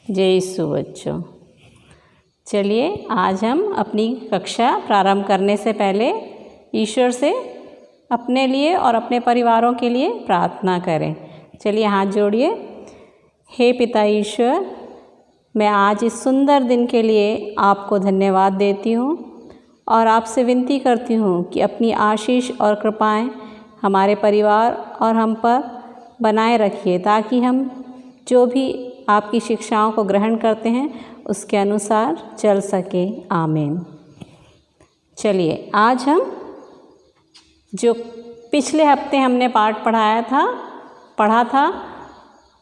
जय यीशु बच्चों। चलिए आज हम अपनी कक्षा प्रारंभ करने से पहले ईश्वर से अपने लिए और अपने परिवारों के लिए प्रार्थना करें। चलिए हाथ जोड़िए। हे पिता ईश्वर, मैं आज इस सुंदर दिन के लिए आपको धन्यवाद देती हूँ और आपसे विनती करती हूँ कि अपनी आशीष और कृपाएं हमारे परिवार और हम पर बनाए रखिए, ताकि हम जो भी आपकी शिक्षाओं को ग्रहण करते हैं उसके अनुसार चल सके। आमीन। चलिए आज हम जो पिछले हफ्ते हमने पाठ पढ़ा था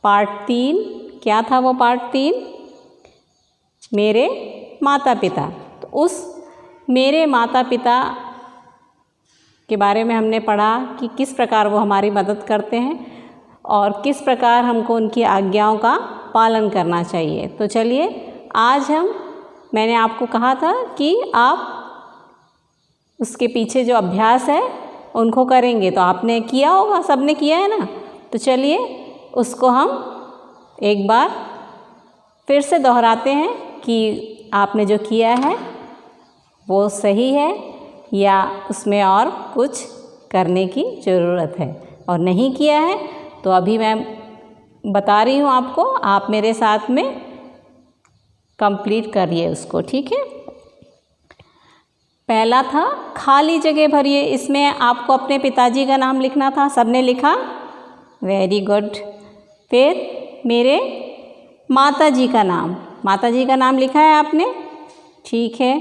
पार्ट 3। क्या था वो पार्ट 3? मेरे माता पिता। तो उस मेरे माता पिता के बारे में हमने पढ़ा कि किस प्रकार वो हमारी मदद करते हैं और किस प्रकार हमको उनकी आज्ञाओं का पालन करना चाहिए। तो चलिए आज मैंने आपको कहा था कि आप उसके पीछे जो अभ्यास है उनको करेंगे, तो आपने किया होगा, सबने किया है ना। तो चलिए उसको हम एक बार फिर से दोहराते हैं कि आपने जो किया है वो सही है या उसमें और कुछ करने की ज़रूरत है, और नहीं किया है तो अभी मैं बता रही हूँ आपको, आप मेरे साथ में कंप्लीट करिए उसको, ठीक है। पहला था खाली जगह भरिए। इसमें आपको अपने पिताजी का नाम लिखना था। सबने लिखा? Very good. फिर मेरे माताजी का नाम लिखा है आपने? ठीक है।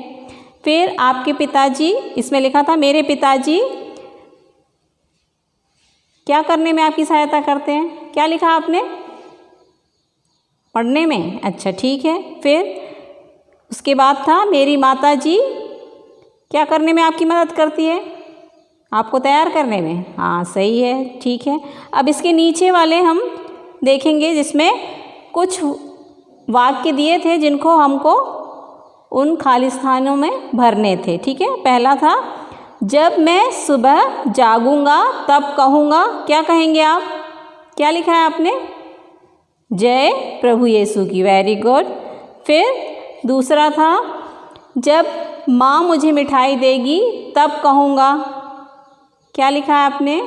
फिर आपके पिताजी, इसमें लिखा था मेरे पिताजी क्या करने में आपकी सहायता करते हैं? क्या लिखा आपने? पढ़ने में। अच्छा ठीक है। फिर उसके बाद था मेरी माताजी क्या करने में आपकी मदद करती है? आपको तैयार करने में। हाँ सही है, ठीक है। अब इसके नीचे वाले हम देखेंगे जिसमें कुछ वाक्य दिए थे जिनको हमको उन खाली स्थानों में भरने थे, ठीक है। पहला था जब मैं सुबह जागूंगा तब कहूँगा। क्या कहेंगे आप? क्या लिखा है आपने? जय प्रभु यीशु की। Very good. फिर दूसरा था जब माँ मुझे मिठाई देगी तब कहूँगा। क्या लिखा है आपने?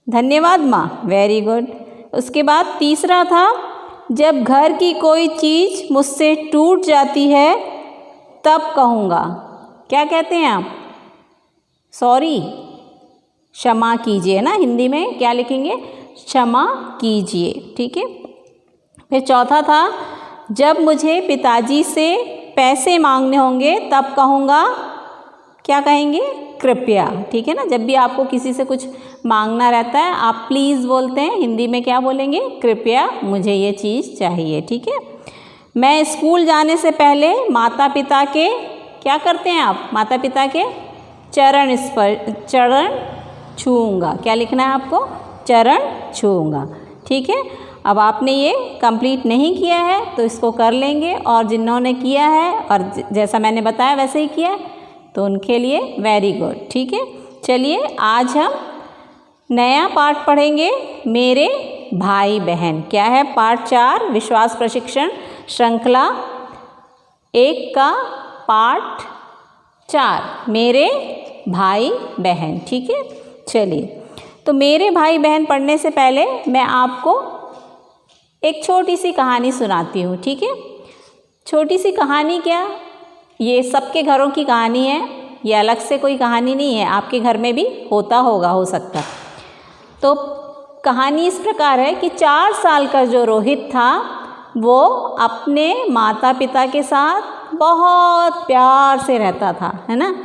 धन्यवाद माँ। Very good. उसके बाद तीसरा था जब घर की कोई चीज़ मुझसे टूट जाती है तब कहूँगा। क्या कहते हैं आप? सॉरी, क्षमा कीजिए ना, हिंदी में क्या लिखेंगे? क्षमा कीजिए, ठीक है। फिर चौथा था जब मुझे पिताजी से पैसे मांगने होंगे तब कहूँगा। क्या कहेंगे? कृपया, ठीक है ना। जब भी आपको किसी से कुछ मांगना रहता है आप प्लीज़ बोलते हैं, हिंदी में क्या बोलेंगे? कृपया मुझे ये चीज़ चाहिए, ठीक है। मैं स्कूल जाने से पहले माता पिता के क्या करते हैं आप? माता पिता के चरण छूऊंगा। क्या लिखना है आपको? चरण छूऊंगा, ठीक है। अब आपने ये कंप्लीट नहीं किया है तो इसको कर लेंगे, और जिन्होंने किया है और जैसा मैंने बताया वैसे ही किया तो उनके लिए वेरी गुड, ठीक है। चलिए आज हम नया पाठ पढ़ेंगे, मेरे भाई बहन। क्या है? पार्ट 4 विश्वास प्रशिक्षण श्रृंखला 1 का पार्ट 4 मेरे भाई बहन, ठीक है। चलिए तो मेरे भाई बहन पढ़ने से पहले मैं आपको एक छोटी सी कहानी सुनाती हूँ, ठीक है। छोटी सी कहानी क्या, ये सबके घरों की कहानी है, ये अलग से कोई कहानी नहीं है, आपके घर में भी होता होगा, हो सकता। तो कहानी इस प्रकार है कि 4 साल का जो रोहित था वो अपने माता पिता के साथ बहुत प्यार से रहता था, है ना।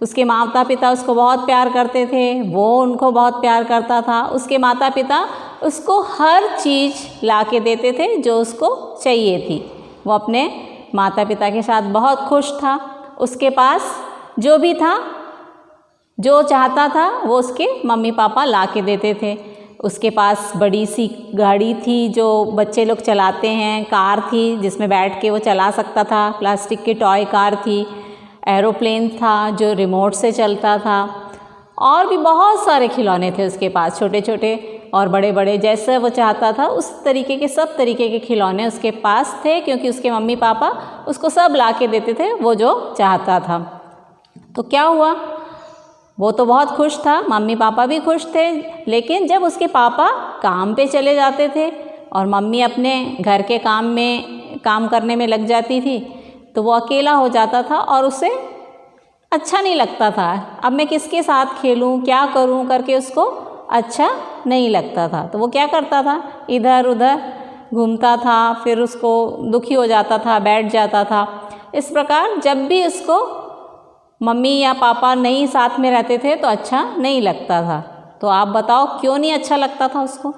उसके माता पिता उसको बहुत प्यार करते थे, वो उनको बहुत प्यार करता था। उसके माता पिता उसको हर चीज़ ला के देते थे जो उसको चाहिए थी। वो अपने माता पिता के साथ बहुत खुश था। उसके पास जो भी था, जो चाहता था वो उसके मम्मी पापा ला के देते थे। उसके पास बड़ी सी गाड़ी थी जो बच्चे लोग चलाते हैं, कार थी जिसमें बैठ के वो चला सकता था, प्लास्टिक की टॉय कार थी, एरोप्लेन था जो रिमोट से चलता था, और भी बहुत सारे खिलौने थे उसके पास, छोटे छोटे और बड़े बड़े जैसे वो चाहता था उस तरीके के सब तरीके के खिलौने उसके पास थे, क्योंकि उसके मम्मी पापा उसको सब ला के देते थे वो जो चाहता था। तो क्या हुआ, वो तो बहुत खुश था, मम्मी पापा भी खुश थे, लेकिन जब उसके पापा काम पे चले जाते थे और मम्मी अपने घर के काम करने में लग जाती थी, तो वो अकेला हो जाता था और उसे अच्छा नहीं लगता था। अब मैं किसके साथ खेलूं, क्या करूं करके उसको अच्छा नहीं लगता था। तो वो क्या करता था, इधर उधर घूमता था, फिर उसको दुखी हो जाता था, बैठ जाता था। इस प्रकार जब भी उसको मम्मी या पापा नहीं साथ में रहते थे तो अच्छा नहीं लगता था। तो आप बताओ क्यों नहीं अच्छा लगता था उसको?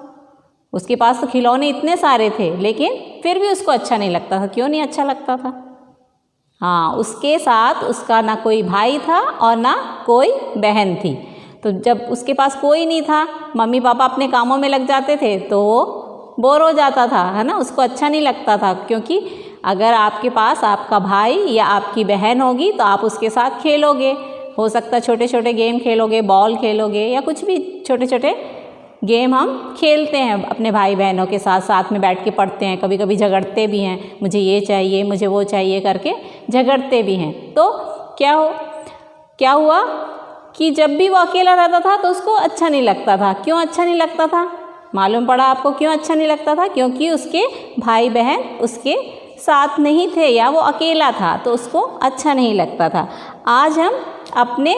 उसके पास तो खिलौने इतने सारे थे, लेकिन फिर भी उसको अच्छा नहीं लगता था। क्यों नहीं अच्छा लगता था? हाँ, उसके साथ उसका ना कोई भाई था और ना कोई बहन थी। तो जब उसके पास कोई नहीं था, मम्मी पापा अपने कामों में लग जाते थे, तो वो बोर हो जाता था, है ना, उसको अच्छा नहीं लगता था। क्योंकि अगर आपके पास आपका भाई या आपकी बहन होगी तो आप उसके साथ खेलोगे, हो सकता है छोटे छोटे गेम खेलोगे, बॉल खेलोगे या कुछ भी छोटे छोटे गेम हम खेलते हैं अपने भाई बहनों के साथ, साथ में बैठ के पढ़ते हैं, कभी कभी झगड़ते भी हैं, मुझे ये चाहिए मुझे वो चाहिए करके झगड़ते भी हैं। तो क्या हुआ कि जब भी वो अकेला रहता था तो उसको अच्छा नहीं लगता था। क्यों अच्छा नहीं लगता था? मालूम पड़ा आपको क्यों अच्छा नहीं लगता था? क्योंकि उसके भाई बहन उसके साथ नहीं थे या वो अकेला था, तो उसको अच्छा नहीं लगता था। आज हम अपने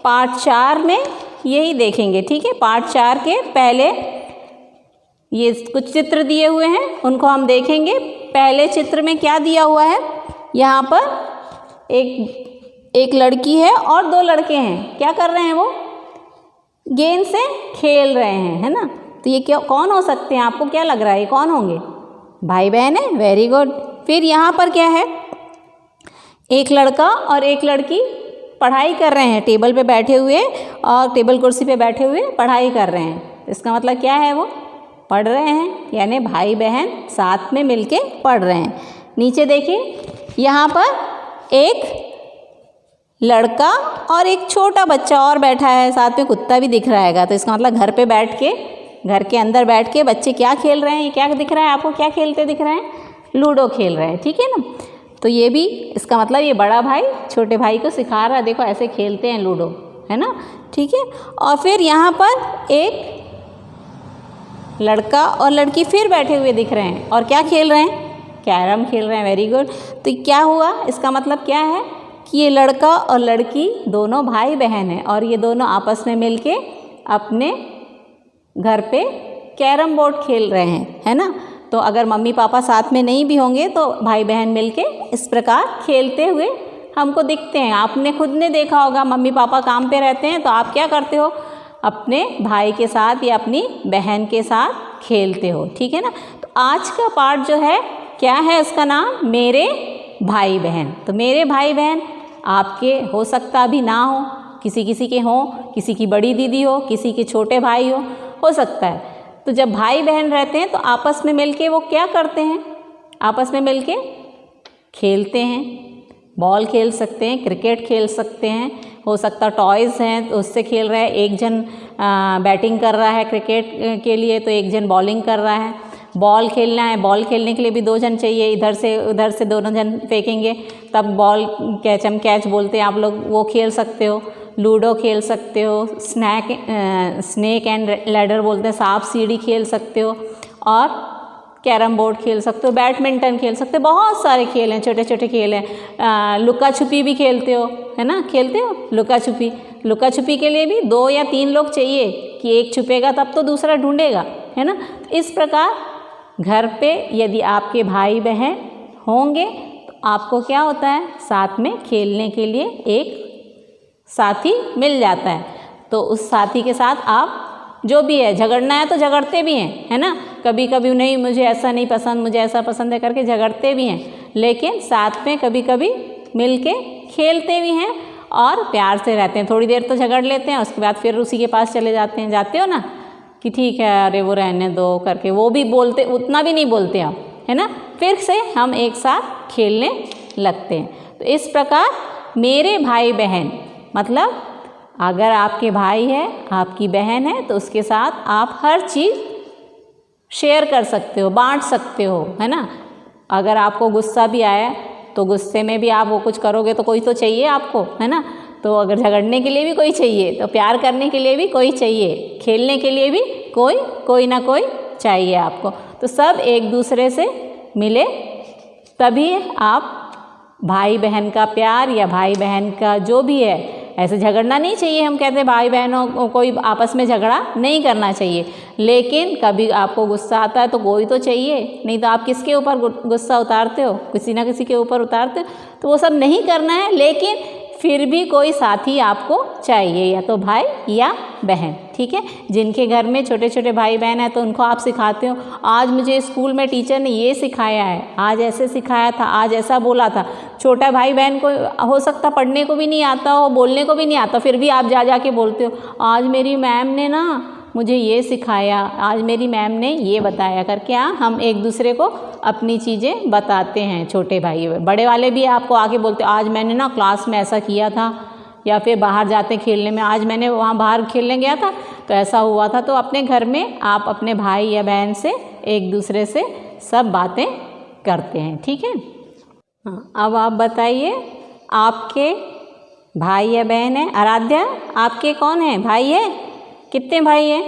पार्ट 4 में यही देखेंगे, ठीक है। पार्ट 4 के पहले ये कुछ चित्र दिए हुए हैं, उनको हम देखेंगे। पहले चित्र में क्या दिया हुआ है, यहाँ पर एक लड़की है और 2 लड़के हैं। क्या कर रहे हैं वो? गेंद से खेल रहे हैं, है ना। तो ये कौन हो सकते हैं? आपको क्या लग रहा है ये कौन होंगे? भाई बहन है, वेरी गुड। फिर यहाँ पर क्या है, एक लड़का और एक लड़की पढ़ाई कर रहे हैं, टेबल पे बैठे हुए और टेबल कुर्सी पे बैठे हुए पढ़ाई कर रहे हैं। इसका मतलब क्या है, वो पढ़ रहे हैं, यानी भाई बहन साथ में मिलके पढ़ रहे हैं। नीचे देखिए, यहाँ पर एक लड़का और एक छोटा बच्चा और बैठा है, साथ में कुत्ता भी दिख रहा है। तो इसका मतलब घर के अंदर बैठ के बच्चे क्या खेल रहे हैं? ये क्या दिख रहा है आपको? क्या खेलते दिख रहे हैं? लूडो खेल रहे हैं, ठीक है ना। तो ये भी इसका मतलब ये बड़ा भाई छोटे भाई को सिखा रहा है, देखो ऐसे खेलते हैं लूडो, है ना, ठीक है। और फिर यहाँ पर एक लड़का और लड़की फिर बैठे हुए दिख रहे हैं और क्या खेल रहे हैं? कैरम खेल रहे हैं, वेरी गुड। तो क्या हुआ, इसका मतलब क्या है कि ये लड़का और लड़की दोनों भाई बहन हैं और ये दोनों आपस में मिलके अपने घर पे कैरम बोर्ड खेल रहे हैं, है ना। तो अगर मम्मी पापा साथ में नहीं भी होंगे तो भाई बहन मिलके इस प्रकार खेलते हुए हमको दिखते हैं। आपने खुद ने देखा होगा, मम्मी पापा काम पे रहते हैं तो आप क्या करते हो? अपने भाई के साथ या अपनी बहन के साथ खेलते हो, ठीक है ना। तो आज का पार्ट जो है क्या है, उसका नाम मेरे भाई बहन। तो मेरे भाई बहन आपके हो सकता भी ना हो, किसी के हों, किसी की बड़ी दीदी हो, किसी के छोटे भाई हो सकता है। तो जब भाई बहन रहते हैं तो आपस में मिलके वो क्या करते हैं? आपस में मिलके खेलते हैं, बॉल खेल सकते हैं, क्रिकेट खेल सकते हैं, हो सकता टॉयज़ हैं तो उससे खेल रहे हैं। एक जन बैटिंग कर रहा है क्रिकेट के लिए तो एक जन बॉलिंग कर रहा है। बॉल खेलना है, बॉल खेलने के लिए भी 2 जन चाहिए, इधर से उधर से दोनों जन फेंकेंगे तब बॉल कैच बोलते हैं आप लोग, वो खेल सकते हो। लूडो खेल सकते हो, स्नेक एंड लैडर बोलते हैं, सांप सीढ़ी खेल सकते हो, और कैरम बोर्ड खेल सकते हो, बैडमिंटन खेल सकते हो। बहुत सारे खेल हैं, छोटे छोटे खेल हैं। लुका छुपी भी खेलते हो, है ना, खेलते हो लुका छुपी। लुका छुपी के लिए भी 2 या 3 लोग चाहिए कि एक छुपेगा तब तो दूसरा ढूंढेगा, है ना। इस प्रकार घर पे यदि आपके भाई बहन होंगे तो आपको क्या होता है, साथ में खेलने के लिए एक साथी मिल जाता है। तो उस साथी के साथ आप जो भी है, झगड़ना है तो झगड़ते भी हैं, है ना। कभी कभी नहीं मुझे ऐसा नहीं पसंद, मुझे ऐसा पसंद है करके झगड़ते भी हैं, लेकिन साथ में कभी कभी मिलके खेलते भी हैं और प्यार से रहते हैं। थोड़ी देर तो झगड़ लेते हैं, उसके बाद फिर उसी के पास चले जाते हैं। जाते हो ना कि ठीक है अरे वो रहने दो करके, वो भी बोलते, उतना भी नहीं बोलते आप, है ना। फिर से हम एक साथ खेलने लगते हैं। तो इस प्रकार मेरे भाई बहन मतलब अगर आपके भाई है, आपकी बहन है, तो उसके साथ आप हर चीज़ शेयर कर सकते हो, बांट सकते हो, है ना। अगर आपको गुस्सा भी आया तो गुस्से में भी आप वो कुछ करोगे तो कोई तो चाहिए आपको, है ना। तो अगर झगड़ने के लिए भी कोई चाहिए, तो प्यार करने के लिए भी कोई चाहिए, खेलने के लिए भी कोई ना कोई चाहिए आपको। तो सब एक दूसरे से मिले तभी आप भाई बहन का प्यार या भाई बहन का जो भी है, ऐसे झगड़ना नहीं चाहिए। हम कहते हैं भाई बहनों को कोई आपस में झगड़ा नहीं करना चाहिए, लेकिन कभी आपको गुस्सा आता है तो कोई तो चाहिए, नहीं तो आप किसके ऊपर गुस्सा उतारते हो, किसी ना किसी के ऊपर उतारते हो। तो वो सब नहीं करना है, लेकिन फिर भी कोई साथी आपको चाहिए, या तो भाई या बहन, ठीक है। जिनके घर में छोटे छोटे भाई बहन हैं तो उनको आप सिखाते हो, आज मुझे स्कूल में टीचर ने ये सिखाया है, आज ऐसे सिखाया था, आज ऐसा बोला था। छोटा भाई बहन को हो सकता पढ़ने को भी नहीं आता हो, बोलने को भी नहीं आता, फिर भी आप जा के बोलते हो, आज मेरी मैम ने ना मुझे ये सिखाया, आज मेरी मैम ने ये बताया करके हम एक दूसरे को अपनी चीज़ें बताते हैं। छोटे भाई बड़े वाले भी आपको आके बोलते, आज मैंने ना क्लास में ऐसा किया था, या फिर बाहर जाते खेलने में, आज मैंने वहाँ बाहर खेलने गया था तो ऐसा हुआ था। तो अपने घर में आप अपने भाई या बहन से एक दूसरे से सब बातें करते हैं, ठीक है। हाँ, अब आप बताइए, आपके भाई या बहन है? आराध्या, आपके कौन है, भाई है? कितने भाई हैं?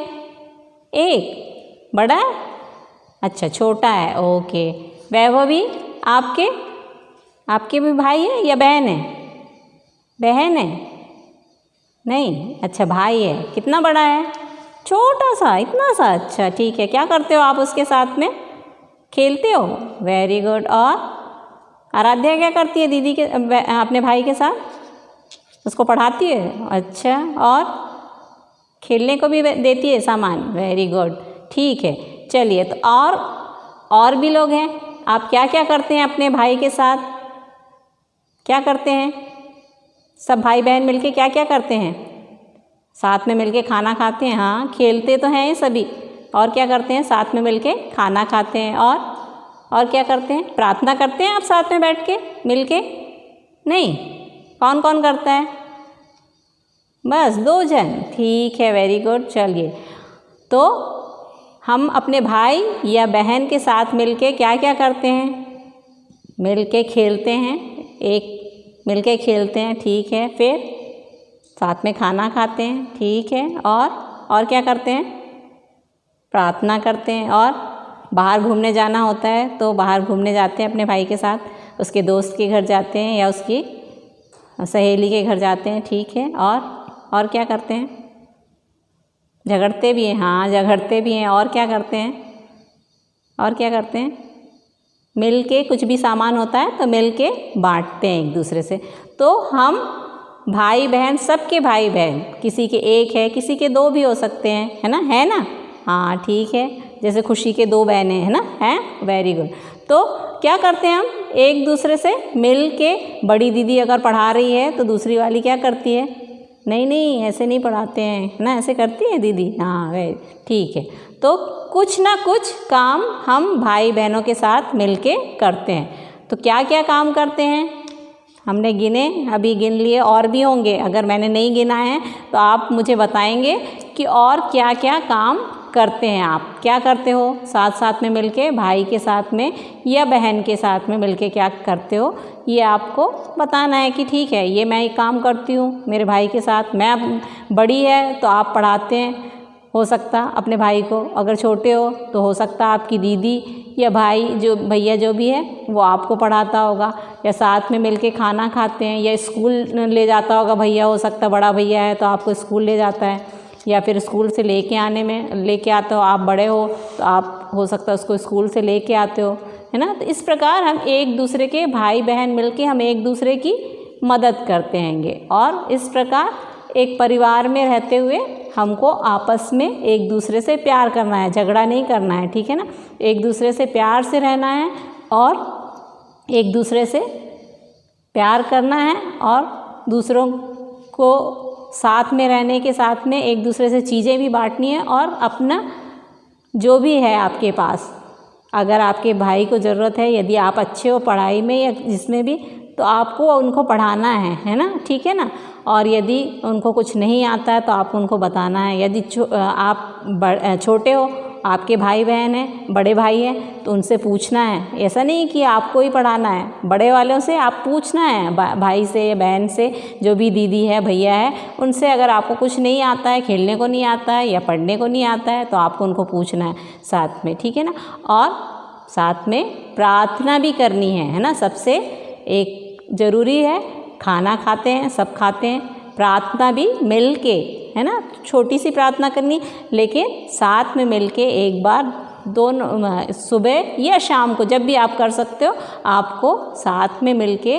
एक, बड़ा है? अच्छा, छोटा है, ओके। वैभवी, आपके भी भाई है या बहन है? बहन है? नहीं, अच्छा भाई है। कितना बड़ा है? छोटा सा, इतना सा, अच्छा ठीक है। क्या करते हो आप उसके साथ में? खेलते हो? Very good. और आराध्या क्या करती है दीदी के अपने भाई के साथ? उसको पढ़ाती है? अच्छा, और खेलने को भी देती है सामान? वेरी गुड, ठीक है। चलिए, तो और भी लोग हैं, आप क्या क्या करते हैं अपने भाई के साथ? क्या करते हैं सब भाई बहन मिलके? क्या क्या करते हैं? साथ में मिलके खाना खाते हैं, हाँ, खेलते तो हैं सभी। और क्या करते हैं? साथ में मिलके खाना खाते हैं। और क्या करते हैं? प्रार्थना करते हैं आप साथ में बैठ के मिलके? नहीं, कौन कौन करता है? बस 2 जन, ठीक है, वेरी गुड। चलिए, तो हम अपने भाई या बहन के साथ मिलके क्या क्या करते हैं? मिलके खेलते हैं, मिलके खेलते हैं, ठीक है। फिर साथ में खाना खाते हैं, ठीक है। और क्या करते हैं? प्रार्थना करते हैं। और बाहर घूमने जाना होता है तो बाहर घूमने जाते हैं अपने भाई के साथ, उसके दोस्त के घर जाते हैं या उसकी सहेली के घर जाते हैं, ठीक है। और क्या करते हैं? झगड़ते भी हैं, हाँ, झगड़ते भी हैं। और क्या करते हैं? मिल के कुछ भी सामान होता है तो मिल के बांटते हैं एक दूसरे से। तो हम भाई बहन, सबके भाई बहन, किसी के 1 है, किसी के 2 भी हो सकते हैं, है ना? हाँ, ठीक है। जैसे खुशी के 2 बहनें हैं ना, हैं, वेरी गुड। तो क्या करते हैं हम एक दूसरे से मिल के? बड़ी दीदी अगर पढ़ा रही है तो दूसरी वाली क्या करती है? नहीं, ऐसे नहीं पढ़ाते हैं, है ना, ऐसे करती है दीदी, हाँ, वेरी ठीक है। तो कुछ ना कुछ काम हम भाई बहनों के साथ मिलके करते हैं। तो क्या क्या काम करते हैं हमने गिने, अभी गिन लिए, और भी होंगे। अगर मैंने नहीं गिना है तो आप मुझे बताएंगे कि और क्या क्या काम करते हैं आप। क्या करते हो साथ में मिलके, भाई के साथ में या बहन के साथ में मिलके क्या करते हो, ये आपको बताना है कि ठीक है, ये मैं एक काम करती हूँ मेरे भाई के साथ। मैं बड़ी है तो आप पढ़ाते हैं, हो सकता अपने भाई को। अगर छोटे हो तो हो सकता आपकी दीदी या भाई, जो भैया जो भी है, वो आपको पढ़ाता होगा। या साथ में मिलके खाना खाते हैं, या स्कूल ले जाता होगा भैया, हो सकता बड़ा भैया है तो आपको स्कूल ले जाता है, या फिर स्कूल से लेके आते हो। आप बड़े हो तो आप हो सकता है उसको स्कूल से लेके आते हो, है ना। तो इस प्रकार हम एक दूसरे के भाई बहन मिलके हम एक दूसरे की मदद करते हैंगे। और इस प्रकार एक परिवार में रहते हुए हमको आपस में एक दूसरे से प्यार करना है, झगड़ा नहीं करना है, ठीक है ना। एक दूसरे से प्यार से रहना है और एक दूसरे से प्यार करना है, और दूसरों को साथ में रहने के साथ में एक दूसरे से चीज़ें भी बांटनी है। और अपना जो भी है आपके पास, अगर आपके भाई को ज़रूरत है, यदि आप अच्छे हो पढ़ाई में या जिसमें भी, तो आपको उनको पढ़ाना है ना, ठीक है ना। और यदि उनको कुछ नहीं आता है तो आपको उनको बताना है। यदि आप छोटे हो, आपके भाई बहन हैं, बड़े भाई हैं, तो उनसे पूछना है। ऐसा नहीं कि आपको ही पढ़ाना है, बड़े वालों से आप पूछना है, भाई से या बहन से, जो भी दीदी है भैया है, उनसे अगर आपको कुछ नहीं आता है, खेलने को नहीं आता है या पढ़ने को नहीं आता है, तो आपको उनको पूछना है साथ में, ठीक है ना। और साथ में प्रार्थना भी करनी है ना। सबसे एक ज़रूरी है, खाना खाते हैं, सब खाते हैं, प्रार्थना भी मिल के, है ना। छोटी सी प्रार्थना करनी, लेकिन साथ में मिल के एक बार, दोनों सुबह या शाम को, जब भी आप कर सकते हो, आपको साथ में मिल के,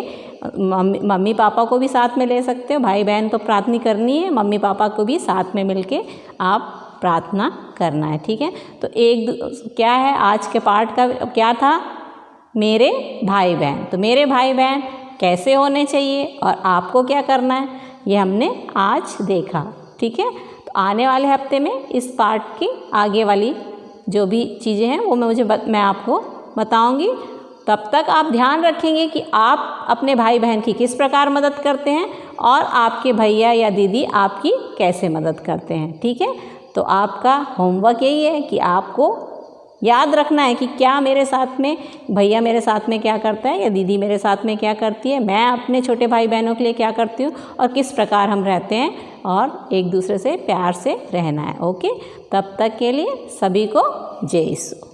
मम्मी पापा को भी साथ में ले सकते हो, भाई बहन तो प्रार्थना करनी है, मम्मी पापा को भी साथ में मिल के आप प्रार्थना करना है, ठीक है। तो क्या है आज के पाठ का क्या था, मेरे भाई बहन। तो मेरे भाई बहन कैसे होने चाहिए और आपको क्या करना है, ये हमने आज देखा, ठीक है। तो आने वाले हफ्ते में इस पाठ की आगे वाली जो भी चीज़ें हैं वो मैं आपको बताऊंगी। तब तक आप ध्यान रखेंगे कि आप अपने भाई बहन की किस प्रकार मदद करते हैं और आपके भैया या दीदी आपकी कैसे मदद करते हैं, ठीक है। तो आपका होमवर्क यही है कि आपको याद रखना है कि क्या मेरे साथ में, भैया मेरे साथ में क्या करता है या दीदी मेरे साथ में क्या करती है, मैं अपने छोटे भाई बहनों के लिए क्या करती हूँ और किस प्रकार हम रहते हैं, और एक दूसरे से प्यार से रहना है। ओके, तब तक के लिए सभी को जय यीशु।